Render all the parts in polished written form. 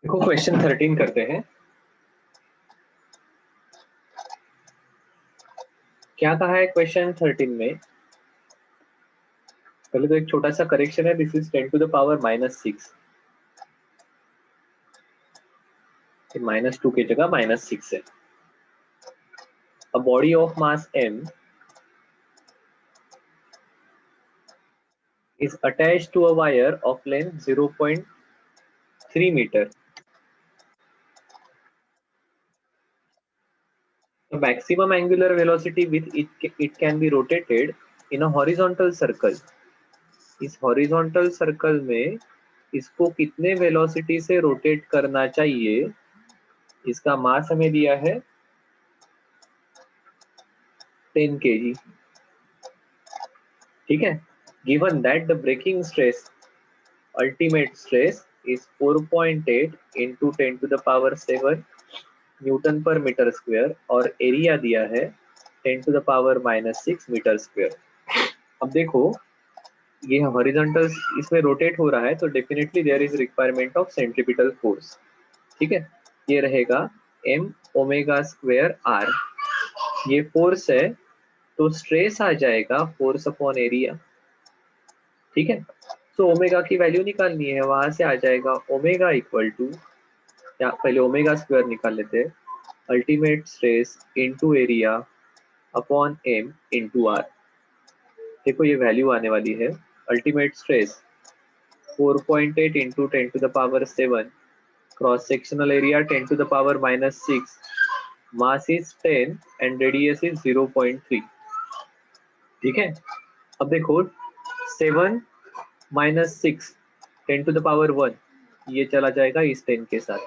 देखो क्वेश्चन 13 करते हैं। क्या कहा है क्वेश्चन 13 में? पहले तो एक छोटा सा करेक्शन है। This is 10 to the power -6, -2 की जगह -6 है। A body of mass m is attached to a wire of length 0.3 meter. The maximum angular velocity with it can be rotated in a horizontal circle. इस horizontal circle में इसको कितने velocity से rotate करना चाहिए? इसका मास हमें दिया है 10 kg। ठीक है। Given that the breaking stress ultimate stress is 4.8 into 10 to the power 7 newton पर मीटर स्क्वायर और एरिया दिया है 10 to the power -6 metre square. अब देखो ये हॉरिजॉन्टल इसमें रोटेट हो रहा है तो definitely there is requirement of centripetal force. ठीक है। ये रहेगा m ओमेगा स्क्वायर r। ये फोर्स है तो स्ट्रेस आ जाएगा फोर्स अपॉन एरिया। ठीक है। तो ओमेगा की वैल्यू निकालनी है, वहां से आ जाएगा ओमेगा इक्वल टू, या पहले ओमेगा स्क्वायर निकाल लेते हैं, ultimate stress into area upon m into r। देखो ये वैल्यू आने वाली है ultimate stress 4.8 into 10 to the power 7, cross sectional area 10 to the power -6, mass is 10 and radius is 0.3। ठीक है। अब देखो 7 -6 10 टू द पावर 1 ये चला जाएगा इस 10 के साथ।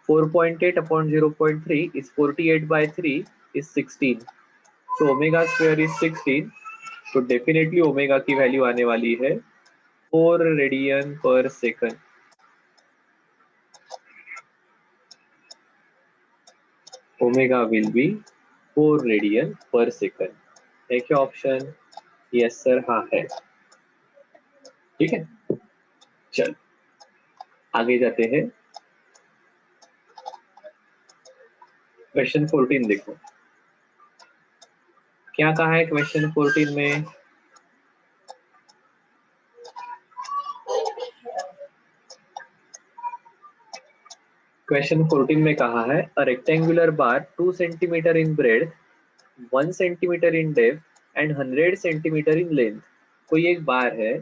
4.8 अपॉन 0.3 इज 48/3 इज 16। तो ओमेगा स्क्वायर इज 16। तो डेफिनेटली ओमेगा की वैल्यू आने वाली है 4 रेडियन पर second. Omega will be 4 radian पर सेकंड। है क्या ऑप्शन? यस सर, हाँ है। ठीक है। चल आगे जाते हैं। क्वेश्चन 14 देखो क्या कहा है क्वेश्चन 14 में। क्वेश्चन 14 में कहा है a rectangular bar 2 centimetre in bread, 1 centimetre in depth and 100 centimetre in length. कोई एक बार है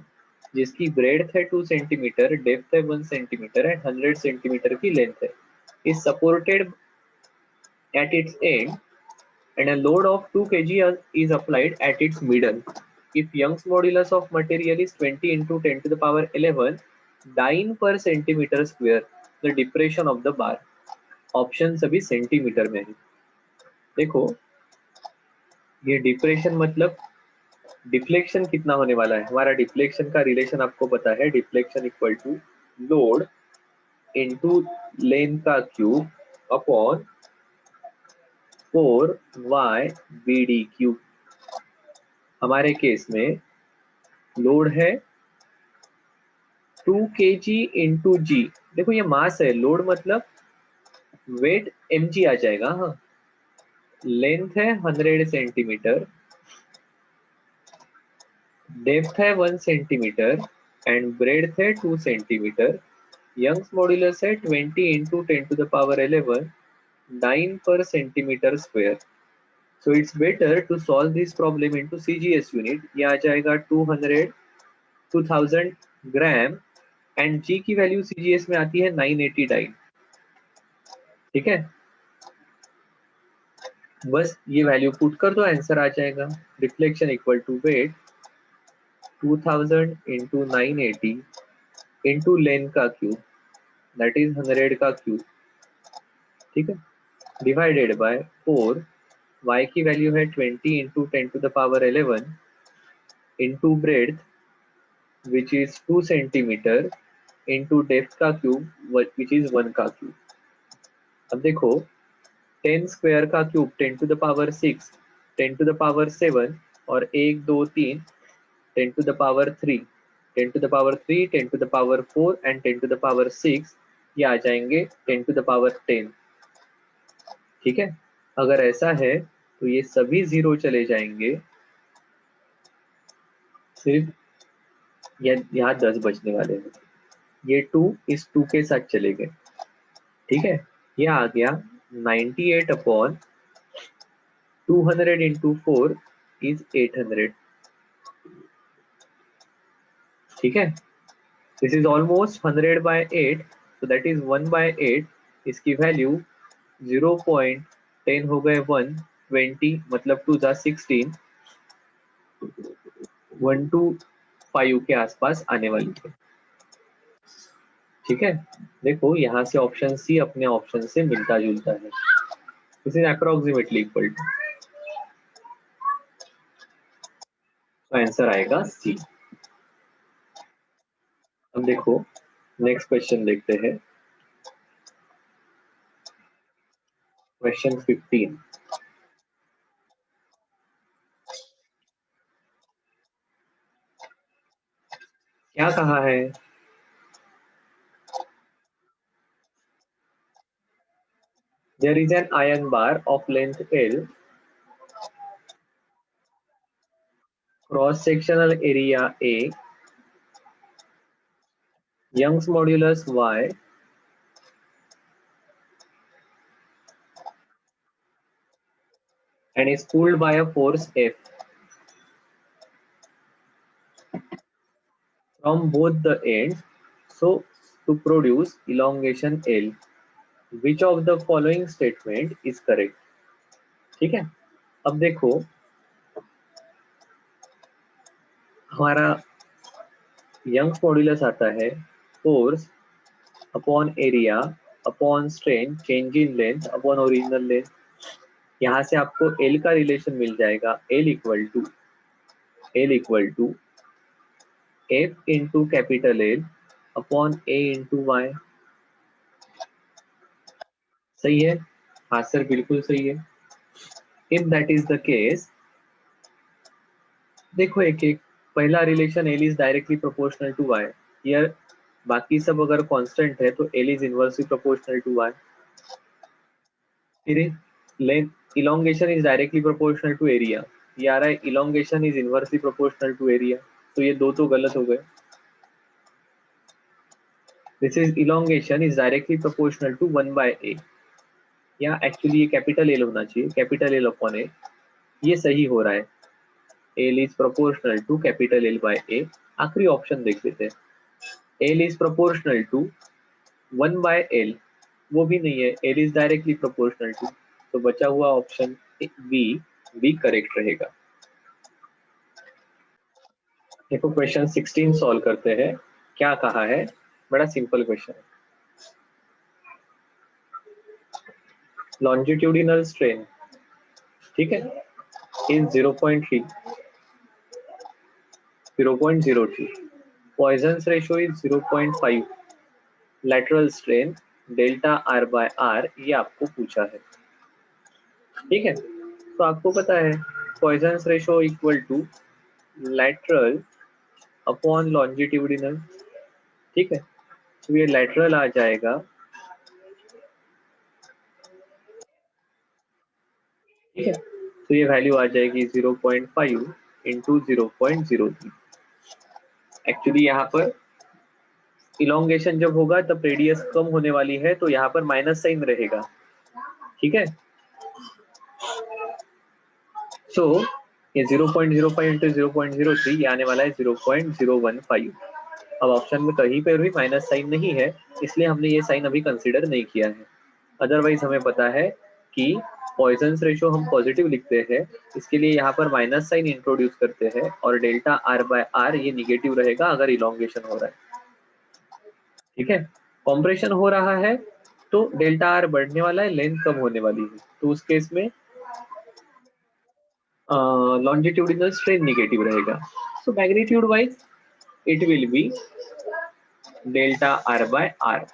जिसकी ब्रेड्थ है 2 सेंटीमीटर, डेप्थ है 1 सेंटीमीटर एंड 100 सेंटीमीटर की लेंथ है। Is supported at its end and a load of 2 kg is applied at its middle. If Young's modulus of material is 20 into 10 to the power 11 dyne per centimeter square, the depression of the bar. Option सभी centimetre में है। देखो ये depression मतलब deflection कितना होने वाला है। हमारा डिफ्लेक्शन का रिलेशन आपको पता है, deflection equal to load into length का cube upon 4y BD cube. हमारे केस में लोड है 2 kg इंटू जी। देखो ये मास है, लोड मतलब वेट mg आ जाएगा। हाँ, लेंथ है 100 सेंटीमीटर, डेप्थ है 1 सेंटीमीटर एंड ब्रेड्थ है 2 सेंटीमीटर। यंग्स मॉड्यूलस है 20 इंटू 10 टू द पावर 11 9 पर centimetre square. So it's better to solve this problem into CGS unit. ये आ जाएगा 2000 ग्राम एंड जी की वैल्यू CGS में आती है 980 डाइन। ठीक है। बस ये वैल्यू पुट कर दो, आंसर आ जाएगा। Reflection equal to weight 2000 into 980 into length का क्यूब दैट इज 100 का क्यूब। ठीक है। डिवाइडेड बाय 4, y की वैल्यू है 20 into 10 to the power 11 into breadth which is 2 centimetre into depth का क्यूब विच इज 1 का क्यूब। अब देखो 10 स्क्वायर का cube 10 to the power 6, 10 to the power 7 और 1 2 3 10 to the power 3, 10 to the power 3, 10 to the power 4 and 10 to the power 6। ये आ जाएंगे 10⁻10। ठीक है, अगर ऐसा है तो ये सभी 0 चले जाएंगे, सिर्फ यहाँ 10 बचने वाले हैं। ये 2 इस 2 के साथ चले गए। ठीक है, ये आ गया 98/200 इंटू 4 इज 800। ठीक है, this is almost 100/8, so that is 1/8। इसकी वैल्यू 0.10 हो गए 120, मतलब 2 जा 16, 125 के आसपास आने वाली है। ठीक है, देखो यहाँ से ऑप्शन सी अपने ऑप्शन से मिलता जुलता है। This is approximately equal to, तो आंसर आएगा सी। अब देखो नेक्स्ट क्वेश्चन देखते हैं, क्वेश्चन 15। क्या कहा है? There is an iron bar of length L, cross sectional area A, Young's modulus Y, and is pulled by a force F from both the ends, so to produce elongation L. Which of the following statement is correct? ठीक है, अब देखो हमारा Young's modulus आता है force upon area upon strain change in length upon original length. यहाँ से आपको L का रिलेशन मिल जाएगा, L equal to F into capital L upon A into Y. सही है? हाँ सर, बिल्कुल सही है। If that is the case, देखो एक एक, पहला रिलेशन L is directly proportional to Y. Here बाकी सब अगर कांस्टेंट है तो L is inversely proportional to Y. फिर length elongation is directly proportional to area, ये आ रहा है elongation is inversely proportional to area, तो ये दो तो गलत हो गए। This is elongation is directly proportional to 1/a, या एक्चुअली ये कैपिटल L होना चाहिए, कैपिटल L अपॉन A, ये सही हो रहा है। L is proportional to capital L by A। आखिरी ऑप्शन देख लेते हैं, L is proportional to 1/L, वो भी नहीं है, L is directly proportional to, तो बचा हुआ ऑप्शन बी करेक्ट रहेगा। देखो क्वेश्चन 16 सॉल्व करते हैं। क्या कहा है? बड़ा सिंपल क्वेश्चन है। लॉन्जिट्यूडिनल स्ट्रेन, ठीक है, is 0.3, 0.02, Poisson's ratio is 0.5, lateral strain delta R by R, ये आपको पूछा है। ठीक है, तो आपको पता है Poisson's ratio equal to lateral upon longitudinal. ठीक है, तो ये लेटरल आ जाएगा। ठीक है, तो ये वैल्यू आ जाएगी 0.5 इंटू 0.03। एक्चुअली यहाँ पर इलोंगेशन जब होगा तब रेडियस कम होने वाली है, तो यहाँ पर माइनस साइन रहेगा। ठीक है, सो ये 0.05 इंटू 0.03, ये आने वाला है 0.015। अब ऑप्शन में कहीं पर भी माइनस साइन नहीं है, इसलिए हमने ये साइन अभी कंसीडर नहीं किया है। अदरवाइज हमें पता है कि पॉइजन्स रेशियो हम पॉजिटिव लिखते हैं, इसके लिए यहाँ पर माइनस साइन इंट्रोड्यूस करते हैं, और डेल्टा आर बाय आर ये निगेटिव रहेगा अगर इलोंगेशन हो रहा है। ठीक है, कॉम्प्रेशन हो रहा है तो डेल्टा आर बढ़ने वाला है, लेंथ कम होने वाली है, तो उस केस में लॉन्जिट्यूडिनल स्ट्रेन निगेटिव रहेगा। So magnitude wise it will be delta R by R,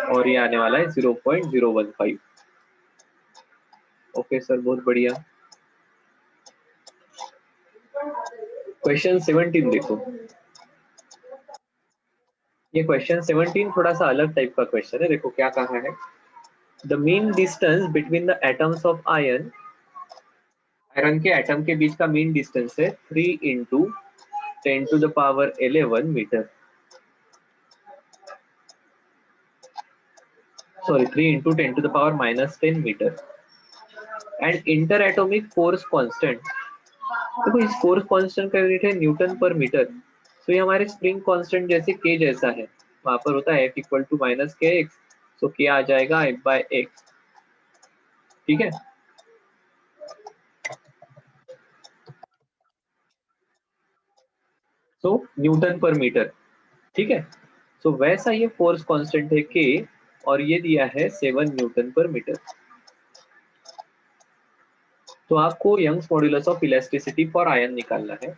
और ये आने वाला है 0.015। ओके सर, बहुत बढ़िया। क्वेश्चन 17 देखो, ये क्वेश्चन 17 थोड़ा सा अलग टाइप का क्वेश्चन है। देखो क्या कहा है, the mean distance between the atoms of iron, iron के एटम के बीच का मीन डिस्टेंस है 3 इंटू 10⁻11 metre, sorry 3 into 10⁻−10 metre, and inter atomic force constant. देखो इस फोर्स कांस्टेंट का यूनिट है न्यूटन पर मीटर, तो ये हमारे स्प्रिंग कांस्टेंट जैसे के जैसा है, वहां पर होता है एफ इक्वल टू माइनस के एक्स, तो के आ जाएगा एफ बाय एक्स। ठीक है, तो न्यूटन पर मीटर। ठीक है, तो वैसा ये फोर्स कांस्टेंट है के, और ये दिया है 7 न्यूटन पर मीटर। तो आपको Young's modulus of elasticity for iron निकालना है।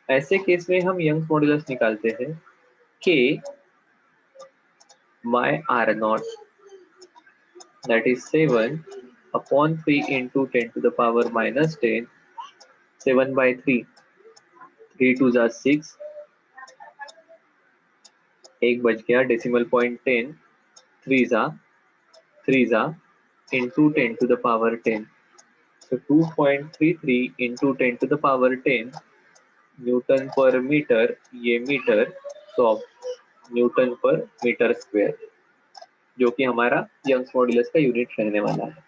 ऐसे केस में हम यंग्स मॉड्यूलस निकालते हैं के by R naught, that is 7 upon 3 into 10⁻−10, 7 by 3, 3 2 जा 6, एक बच गया, डेसिमल पॉइंट 10, 3 जा into 10⁻10, so 2.33 into 10⁻10 न्यूटन पर मीटर, ये मीटर, तो न्यूटन पर मीटर स्क्वायर, जो कि हमारा यंग्स मॉड्यूलस का यूनिट रहने वाला है।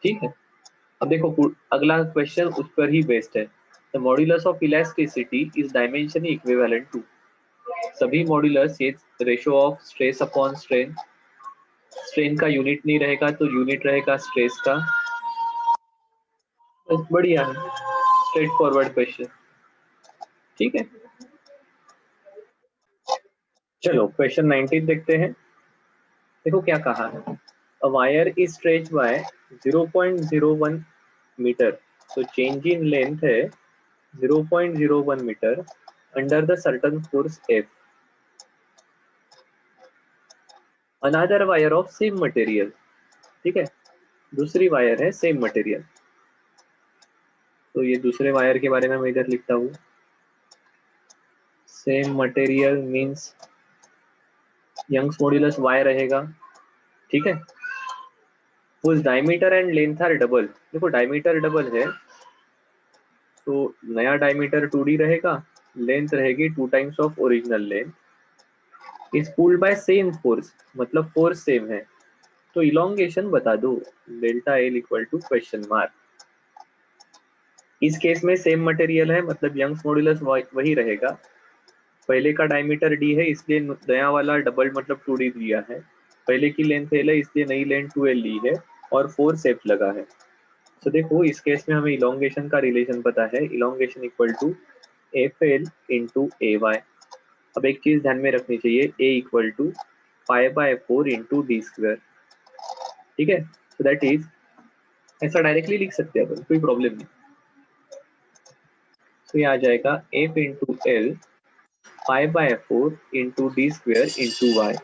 ठीक है, अब देखो अगला क्वेश्चन उस पर ही बेस्ड है। The modulus of elasticity is dimension equivalent to, सभी मॉड्यूलस ये ratio of stress upon strain, strain का यूनिट नहीं रहेगा तो यूनिट रहेगा स्ट्रेस का। बस बढ़िया है, स्ट्रेट फॉरवर्ड क्वेश्चन। ठीक है, चलो क्वेश्चन 19 देखते हैं। देखो क्या कहा है, a wire is stretch by 0.01 metre, तो चेंज इन लेंथ है 0.01 metre under the certain force F, another wire of same material. ठीक है, दूसरी वायर है सेम मटेरियल, तो ये दूसरे वायर के बारे में मैं इधर लिखता हूँ, same material means Young's modulus Y रहेगा। ठीक है, उस diameter and length are double, देखो डायमीटर डबल है तो नया डायमीटर 2d रहेगा, लेंथ रहेगी 2 times of original length, is pulled by same force, मतलब फोर्स सेम है, तो इलोंगेशन बता दो, delta L equal to question mark. इस केस में सेम मटेरियल है, मतलब यंग्स मॉड्यूलस वही रहेगा, पहले का डायमीटर डी है इसलिए नया वाला डबल मतलब 2d दिया है, पहले की लेंथ एल है इसलिए नई लेंथ 2l ली है, और फोर्स एफ लगा है। तो देखो इस केस में हमें इलोंगेशन का रिलेशन पता है, elongation equal to F L into A Y. अब एक चीज ध्यान में रखनी चाहिए, A equal to pi by 4 into D square. ठीक है, सो दैट इज, ऐसा डायरेक्टली लिख सकते हैं अपन, कोई प्रॉब्लम नहीं। तो ये आ जाएगा F into L pi by 4 into D square into Y.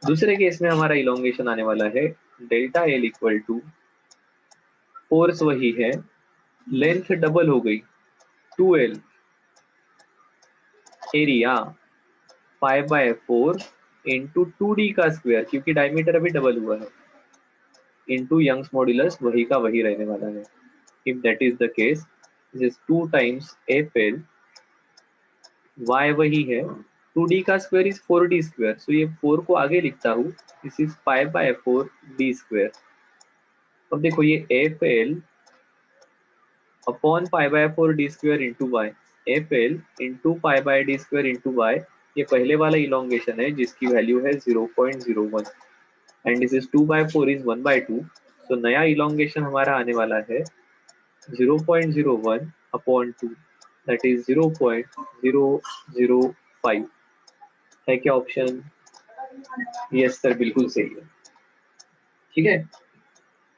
दूसरे केस में हमारा इलोंगेशन आने वाला है delta L equal to, force वही है, लेंथ डबल हो गई 2l, area pi by 4 into 2d का स्क्वायर, क्योंकि डायमीटर अभी डबल हुआ है, इंटू यंग्स मॉड्यूलस वही का वही रहने वाला है। If that is the case, this is 2 times F L, Y वही है, 2d का स्क्वायर इज 4d स्क्वायर, सो ये 4 को आगे लिखता हूँ, this is pi by 4 D square. अब देखो ये F L upon pi by 4 D square into Y, F L into pi by D square into Y, ये पहले वाला इलोंगेशन है जिसकी वैल्यू है 0.01, एंड दिस इज 2/4 इज 1/2, तो नया इलोंगेशन हमारा आने वाला है 0.01 अपॉन 2, दैट इज 0.005। है क्या ऑप्शन? यस सर, बिल्कुल सही है। ठीक है,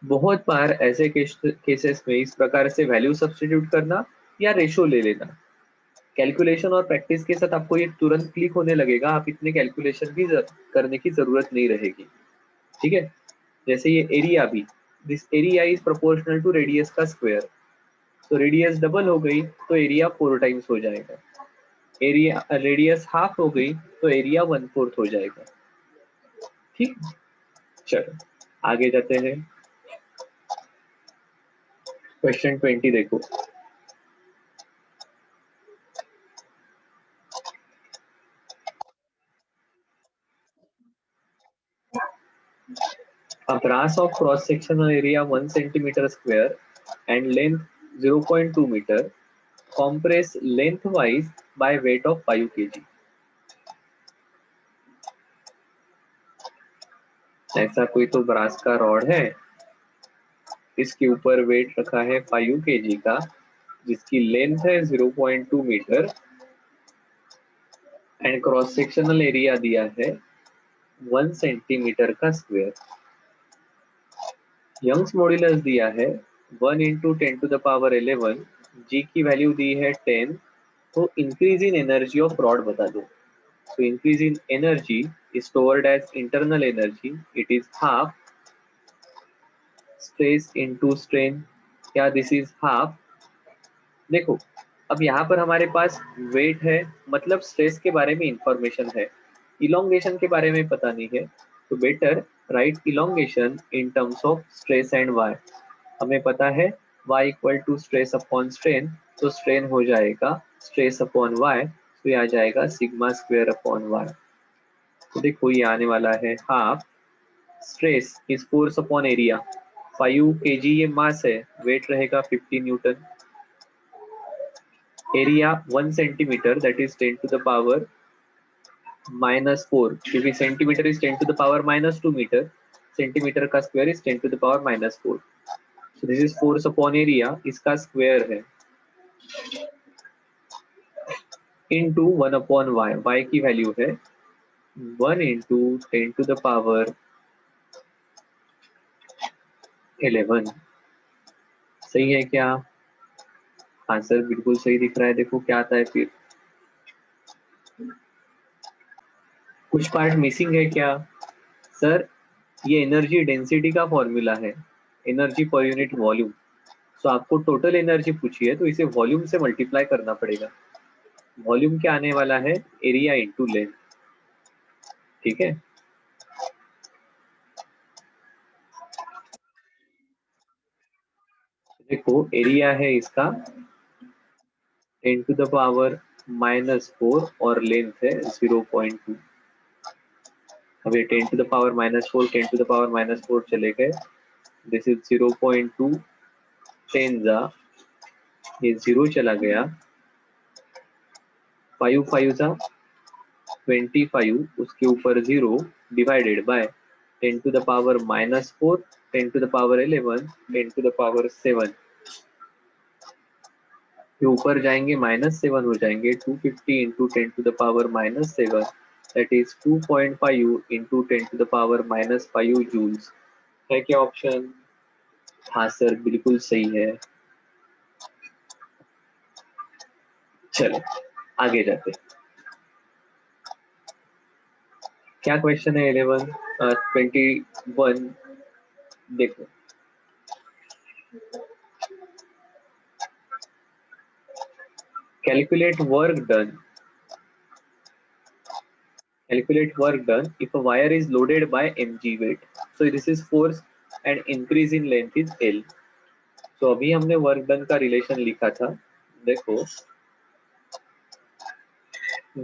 बहुत बार ऐसे केसेस में इस प्रकार से वैल्यू सब्स्टिट्यूट करना या रेशो ले लेना, कैलकुलेशन और प्रैक्टिस के साथ आपको ये तुरंत क्लिक होने लगेगा, आप इतने कैलकुलेशन भी करने की जरूरत नहीं रहेगी। ठीक है, जैसे ये एरिया भी, this area is proportional to radius का स्क्वायर, तो रेडियस डबल हो गई तो एरिया 4 टाइम्स हो जाएगा। एरिया रेडियस हाफ हो गई तो एरिया 1/4 हो जाएगा। ठीक, चलो आगे जाते हैं। क्वेश्चन 20 देखो। A brass of cross sectional area 1 centimeter square and length 0.2 meter compressed lengthwise by weight of 5 kg। ऐसा कोई तो ब्रास का रॉड है, इसके ऊपर वेट रखा है 5 kg का, जिसकी लेंथ है 0.2 metre and cross sectional area दिया है 1 सेंटीमीटर का स्क्वायर। यंग्स मॉड्यूलस दिया है 1 इंटू 10⁻11, जी की वैल्यू दी है 10, तो increase in energy of rod बता दो। तो increase in energy is stored as internal energy, it is half stress into strain, क्या दिस इज हाफ। देखो अब यहाँ पर हमारे पास वेट है, मतलब स्ट्रेस के बारे में इंफॉर्मेशन है, इलोंगेशन के बारे में पता नहीं है, तो better write elongation in terms of stress and Y. हमें पता है y equal to stress upon strain, तो स्ट्रेन हो जाएगा स्ट्रेस अपॉन y, तो ये आ जाएगा सिग्मा स्क्वायर अपॉन y। तो देखो ये आने वाला है half stress is force upon area, 5 kg ये मास है, वेट रहेगा 50 newton, area 1 centimetre that is 10 to the power -4, क्योंकि centimetre is 10 to the power -2 metre, centimetre का square is 10 to the power -4, so this is force upon area, इसका square है into 1 upon Y, Y की value है 1 into 10 to the power 11। सही है क्या? Answer बिल्कुल सही दिख रहा है। देखो क्या आता है फिर, कुछ पार्ट मिसिंग है क्या? सर ये एनर्जी डेंसिटी का फॉर्मूला है, एनर्जी पर यूनिट वॉल्यूम। तो आपको टोटल एनर्जी पूछी है तो इसे वॉल्यूम से मल्टीप्लाई करना पड़ेगा। वॉल्यूम क्या आने वाला है? Area into length. ठीक है, देखो एरिया है इसका 10 टू द पावर -4 और लेंथ है 0.2। अब ये 10 to the power -4 10 to the power -4 चले गए, दिस इज 0.2, 10 जा ये 0 चला गया, 5 5 जा 25, उसके ऊपर 0 divided by 10 to the power -4 10 to the power 11 10 to the power 7, ये ऊपर जाएंगे -7 हो जाएंगे, 250 into 10 to the power -7 that is 2.5 into 10 to the power -5 joules. है क्या ऑप्शन? हाँ सर बिल्कुल सही है। चलो आगे जाते, क्या क्वेश्चन है 21 देखो। Calculate work done, calculate work done if a wire is loaded by mg weight, so this is force and increase in length is L। so अभी हमने वर्क डन का रिलेशन लिखा था, देखो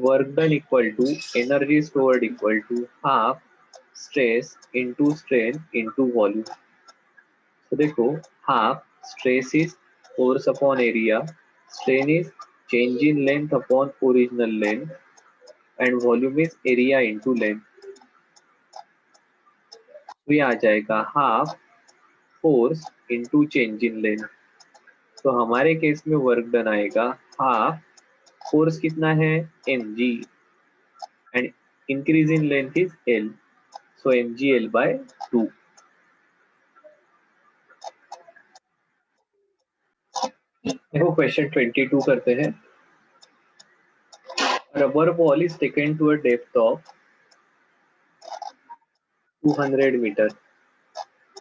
work done equal to energy stored equal to half stress into strain into volume. तो देखो half stress is force upon area, strain is change in length upon original length and volume is area into length. तो ये आ जाएगा half force into change in length. तो हमारे case में work done आएगा हाफ फोर्स कितना है mg and increase in length is L, so mgl bye 2। देखो क्वेश्चन 22 करते हैं। Rubber ball is taken to a depth of 200 metre,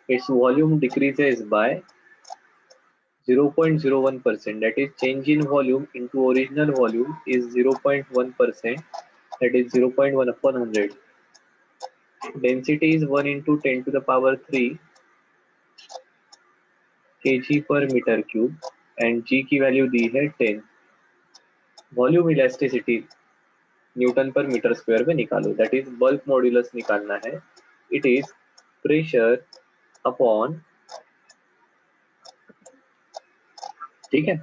its volume decreases by 0.01%, that is change in volume into original volume is 0.1%, that is 0.1 upon 100. Density is 1 into 10 to the power 3 kg per meter cube and g की value दी है 10. Volume elasticity Newton पर metre square में निकालो, that is bulk modulus निकालना है. It is pressure upon, ठीक है.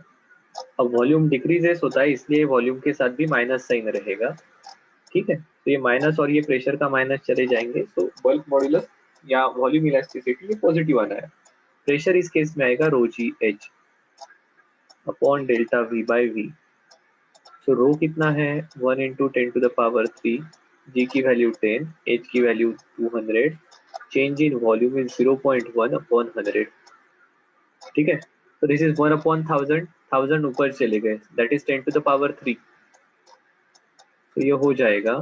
अब वॉल्यूम डिक्रीजेस होता है इसलिए वॉल्यूम के साथ भी माइनस साइन रहेगा, ठीक है. तो ये माइनस और ये प्रेशर का माइनस चले जाएंगे, तो बल्क मॉड्यूलस या वॉल्यूम इलास्टिसिटी ये पॉजिटिव आना है. प्रेशर इस केस में आएगा rho G H upon delta V by V. तो रो कितना है 1 into 10 to the power 3, G की वैल्यू 10, एच की value 200, change in volume is 0.1 upon 100, ठीक है. तो दिस इज 1 अपॉन 1000, 1000 ऊपर चले गए, that is 10 to the power 3. तो ये हो जाएगा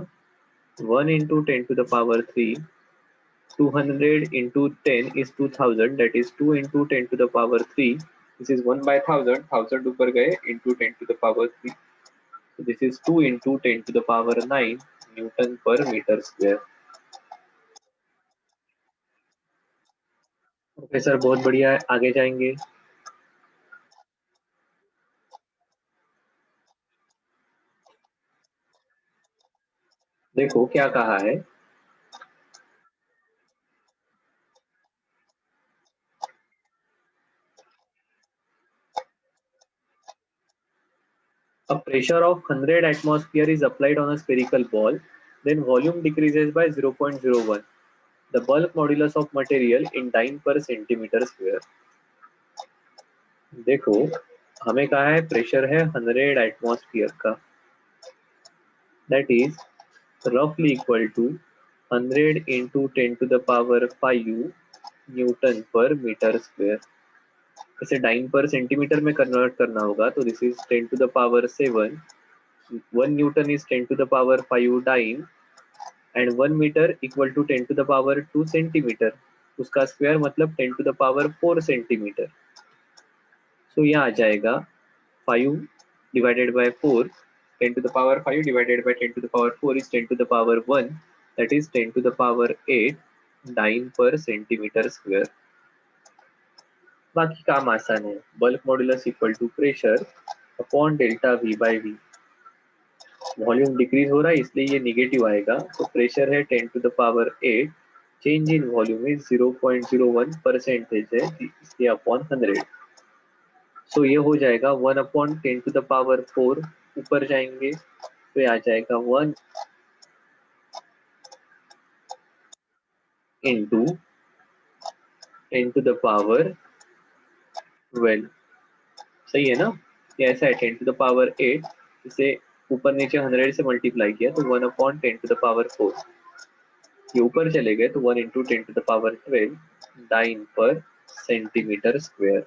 1 into 10 to the power 3, 200 into 10 is 2000, that is 2 into 10 to the power 3. This is 1 by 1000, 1000 ऊपर गए into 10 to the power 3. So this is 2 into 10 to the power 9 Newton per meter square. Okay sir, बहुत बढ़िया है, आगे जाएंगे. देखो क्या कहा है. A pressure of 100 atmosphere is applied on a spherical ball, then volume decreases by 0.01. The bulk modulus of material in dyne per centimeter square. देखो हमें कहा है प्रेशर है 100 एटमॉस्फेयर का, that is roughly equal to 100 into 10 to the power 5 newton पर metre square. इसे dyne पर centimetre में कन्वर्ट करना होगा, तो this is 10 to the power 7, 1 newton is 10 to the power 5 dyne and 1 metre equal to 10 to the power 2 centimetre, उसका square मतलब 10 to the power 4 centimetre. So यह आ जाएगा 5 divided by 4, 10 to the power 5 divided by 10 to the power 4 is 10 to the power 1, that is 10 to the power 8 dyne पर centimetre square. बाकी काम आसान है, bulk modulus equal to pressure upon delta V by V. Volume decrease हो रहा है इसलिए ये निगेटिव आएगा, तो प्रेशर है 10 to the power 8, change in volume is 0.01 percentage है इसलिए अपॉन 100. सो ये हो जाएगा 1 अपॉन 10 to the power 4, ऊपर जाएंगे तो ये आ जाएगा 1 into 10 to the power 12. सही है ना. ये ऐसा है 10 to the power 8, इसे ऊपर नीचे 100 से मल्टीप्लाई किया तो 1 अपॉन 10 to the power 4. ये ऊपर चले गए तो 1 into 10 to the power 12 dine पर सेंटीमीटर स्क्वायर.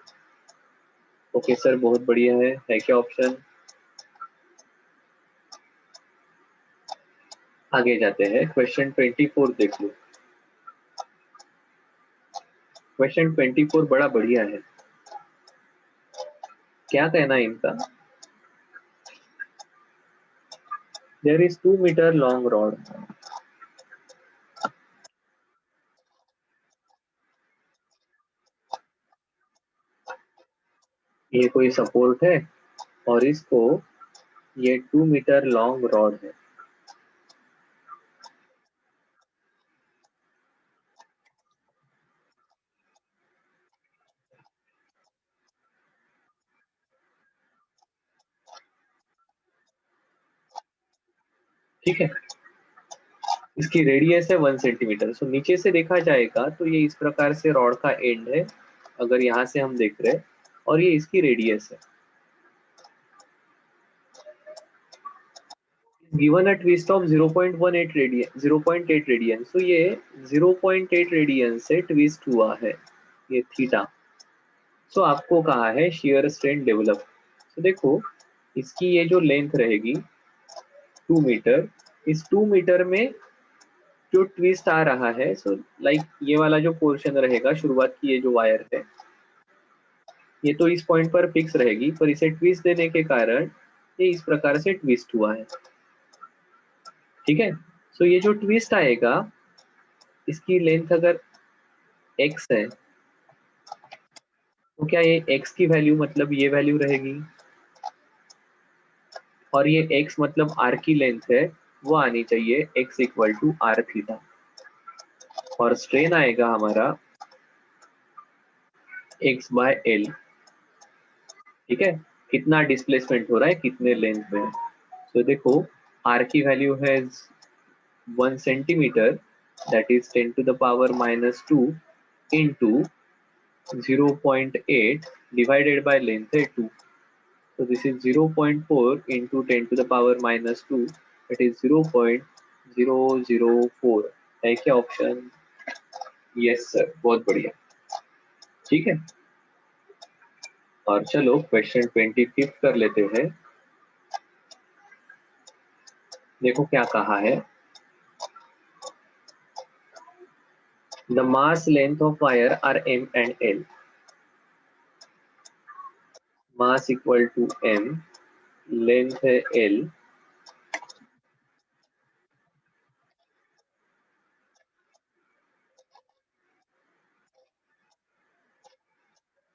ओके सर, बहुत बढ़िया है क्या ऑप्शन. आगे जाते हैं, क्वेश्चन 24 देख लो. क्वेश्चन 24 बड़ा बढ़िया है. क्या कहना है इनका. There is 2 metre long rod. ये कोई सपोर्ट है और इसको ये 2 मीटर लॉन्ग रॉड है. ठीक है, इसकी रेडियस है 1 सेंटीमीटर. सो नीचे से देखा जाएगा तो ये इस प्रकार से रॉड का एंड है, अगर यहाँ से हम देख रहे हैं, और ये इसकी रेडियस है. Given a twist of 0.18 radian, 0.8 radian. So ये 0.8 रेडियन से ट्विस्ट हुआ है, ये थीटा. सो आपको कहा है शियर स्ट्रेन डेवलप. तो देखो इसकी ये जो लेंथ रहेगी 2 मीटर, इस 2 मीटर में जो ट्विस्ट आ रहा है, सो लाइक ये वाला जो पोर्शन रहेगा शुरुआत की, ये जो वायर है ये तो इस पॉइंट पर फिक्स रहेगी, पर इसे ट्विस्ट देने के कारण ये इस प्रकार से ट्विस्ट हुआ है। ठीक है, सो ये जो ट्विस्ट आएगा, इसकी लेंथ अगर x है, तो क्या ये x की वैल्यू मतलब ये वैल्यू रहेगी, और ये x मतलब r की लेंथ है, वो आनी चाहिए x equal to R theta, और स्ट्रेन आएगा हमारा x बाय एल। ठीक है, कितना डिस्प्लेसमेंट हो रहा है, कितने लेंथ में है। तो देखो r की वैल्यू है 1 centimetre, that is 10 to the power minus 2 into 0.8 divided by length है 2, so this is 0.4 into 10 to the power minus 2, that is 0.004 है क्या ऑप्शन? यस सर, बहुत बढ़िया। ठीक है, और चलो क्वेश्चन 25 कर लेते हैं। देखो क्या कहा है, the mass length of wire are m and l, mass equal to m, length है l,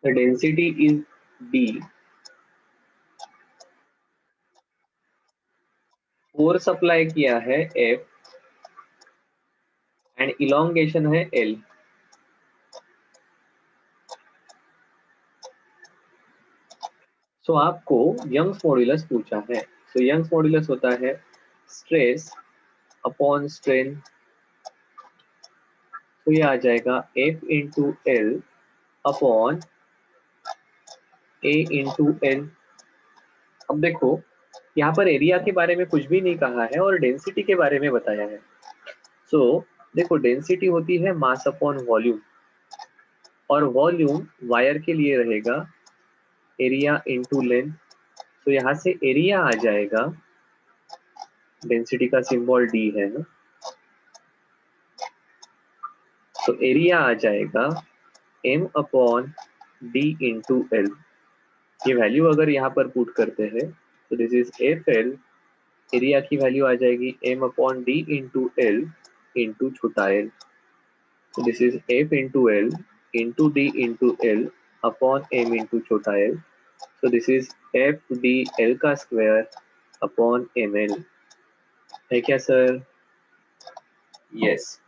the density is d, force apply किया है F एंड इलोंगेशन है L। सो आपको यंग्स मॉड्यूलस पूछा है। सो यंग्स मॉड्यूलस होता है स्ट्रेस अपॉन स्ट्रेन, तो ये आ जाएगा F into L upon A into L. अब देखो यहाँ पर एरिया के बारे में कुछ भी नहीं कहा है और डेंसिटी के बारे में बताया है। सो देखो डेंसिटी होती है मास अपॉन वॉल्यूम, और वॉल्यूम वायर के लिए रहेगा एरिया इंटू लेंथ। तो यहाँ से एरिया आ जाएगा, डेंसिटी का सिंबल डी है ना, तो एरिया आ जाएगा m upon D into L. ये वैल्यू अगर यहाँ पर पुट करते हैं तो this is F L, area की वैल्यू आ जाएगी m upon D into L into छोटा एल, तो this is F into L into D into L upon m into छोटा L, so this is F D L का square upon M L, है क्या sir? Yes,